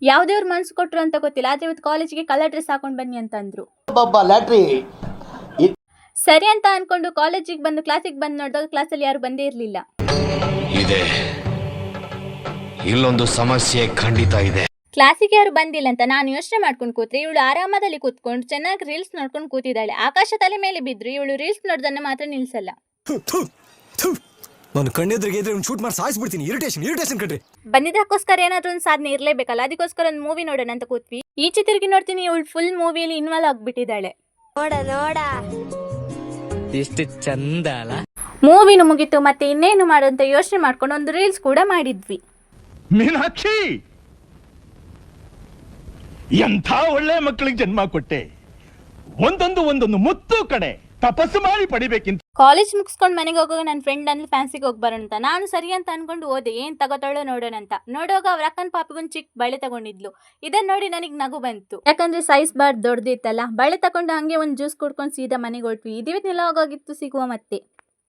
ಯಾವ್ದೇವ್ರು ಮನ್ಸು ಕೊಟ್ರು ಅಂತ ಗೊತ್ತಿಲ್ಲ, ಆದ್ರೆ ಇವತ್ತು ಕಾಲೇಜಿಗೆ ಕಲರ್ ಡ್ರೆಸ್ ಹಾಕೊಂಡು ಬನ್ನಿ ಅಂತ ಅಂದ್ರು. ಲ್ಯಾಟ್ರಿ ಸರಿ ಅಂತ ಅನ್ಕೊಂಡು ಕಾಲೇಜಿಗೆ ಬಂದು ಕ್ಲಾಸಿಗೆ ಬಂದು ನೋಡಿದಾಗ ಕ್ಲಾಸಲ್ಲಿ ಯಾರು ಬಂದೇ ಇರ್ಲಿಲ್ಲ. ಇದೆ ಇಲ್ಲೊಂದು ಸಮಸ್ಯೆ ಖಂಡಿತ ಇದೆ. ಕ್ಲಾಸಿಗೆ ಯಾರು ಬಂದಿಲ್ಲ ಅಂತ ನಾನು ಯೋಚನೆ ಮಾಡ್ಕೊಂಡು ಕೂತ್ರೆ ಇವಳು ಆರಾಮದಲ್ಲಿ ಕೂತ್ಕೊಂಡು ಚೆನ್ನಾಗಿ ರೀಲ್ಸ್ ನೋಡ್ಕೊಂಡು ಕೂತಿದ್ದಾಳೆ. ಆಕಾಶ ತಲೆ ಮೇಲೆ ಬಿದ್ರು ಇವಳು ರೀಲ್ಸ್ ನೋಡೋದನ್ನ ಮಾತ್ರ ನಿಲ್ಸಲ್ಲ. ನಾನು ಕಣ್ಣೆದ್ರಿಗೆ ಇದ್ರೆ ಒಂದು ಶೂಟ್ ಮಾಡಿ ಸಾಯಿಸ್ಬಿಡ್ತೀನಿ. ಇರಿಟೇಷನ್ ಕಣ್ರಿ. ಬಂದಿದ್ದಕ್ಕೋಸ್ಕರ ಏನಾದ್ರೂ ಒಂದು ಸಾಧನೆ ಇರಲೇಬೇಕಲ್ಲ, ಅದಕ್ಕೋಸ್ಕರ ಒಂದು ಮೂವಿ ನೋಡೋಣ ಅಂತ ಕೂತ್ವಿ. ಈಚೆ ತಿರುಗಿ ನೋಡ್ತೀನಿ ಇವಳು ಫುಲ್ ಮೂವಿಯಲ್ಲಿ ಇನ್ವಾಲ್ವ್ ಆಗ್ಬಿಟ್ಟಿದ್ದಾಳೆ. ನೋಡ ಎಷ್ಟು ಚಂದ ಅಲ್ಲ. ಮೂವಿನು ಮುಗೀತು, ಮತ್ತೆ ಇನ್ನೇನು ಮಾಡೋಂತ ಯೋಚನೆ ಮಾಡ್ಕೊಂಡು ಒಂದು ರೀಲ್ಸ್ ಕೂಡ ಮಾಡಿದ್ವಿ. ಮೀನಾಕ್ಷಿ, ಎಂಥ ಒಳ್ಳೆ ಮಕ್ಕಳಿಗೆ ಜನ್ಮ ಕೊಟ್ಟೆ. ಒಂದೊಂದು ಮುತ್ತು ಕಡೆ ತಪಸ್ಸು ಮಾಡಿ ಪಡಿಬೇಕಿಂತ. ಕಾಲೇಜ್ ಮುಗಿಸ್ಕೊಂಡು ಮನೆಗೆ ಹೋಗುವಾಗ ನನ್ನ ಫ್ರೆಂಡ್ ಅಂದ್ರೆ ಫ್ಯಾನ್ಸಿಗೆ ಹೋಗಿ ಬರೋಣ ಅಂತ ನಾನು ಸರಿ ಅಂತ ಅನ್ಕೊಂಡು ಹೋದೆ. ಏನ್ ತಗೋತಾಳೋ ನೋಡೋಣ ಅಂತ. ನೋಡುವಾಗ ಅವ್ರ ಅಕ್ಕನ ಪಾಪಿಗೊಂದು ಚಿಕ್ಕ ಬಳೆ ತಗೊಂಡಿದ್ಲು. ಇದನ್ನ ನೋಡಿ ನನಗೆ ನಗು ಬಂತು, ಯಾಕಂದ್ರೆ ಸೈಜ್ ಬಾರ್ ದೊಡ್ಡದಿತ್ತಲ್ಲ. ಬಳೆ ತಗೊಂಡು ಹಂಗೆ ಒಂದು ಜ್ಯೂಸ್ ಕುಡ್ಕೊಂಡು ಸೀದಾ ಮನೆಗೆ ಹೊರಟ್ವಿ. ಇದೇ ಹೋಗೋಗಿತ್ತು. ಸಿಗುವ ಮತ್ತೆ.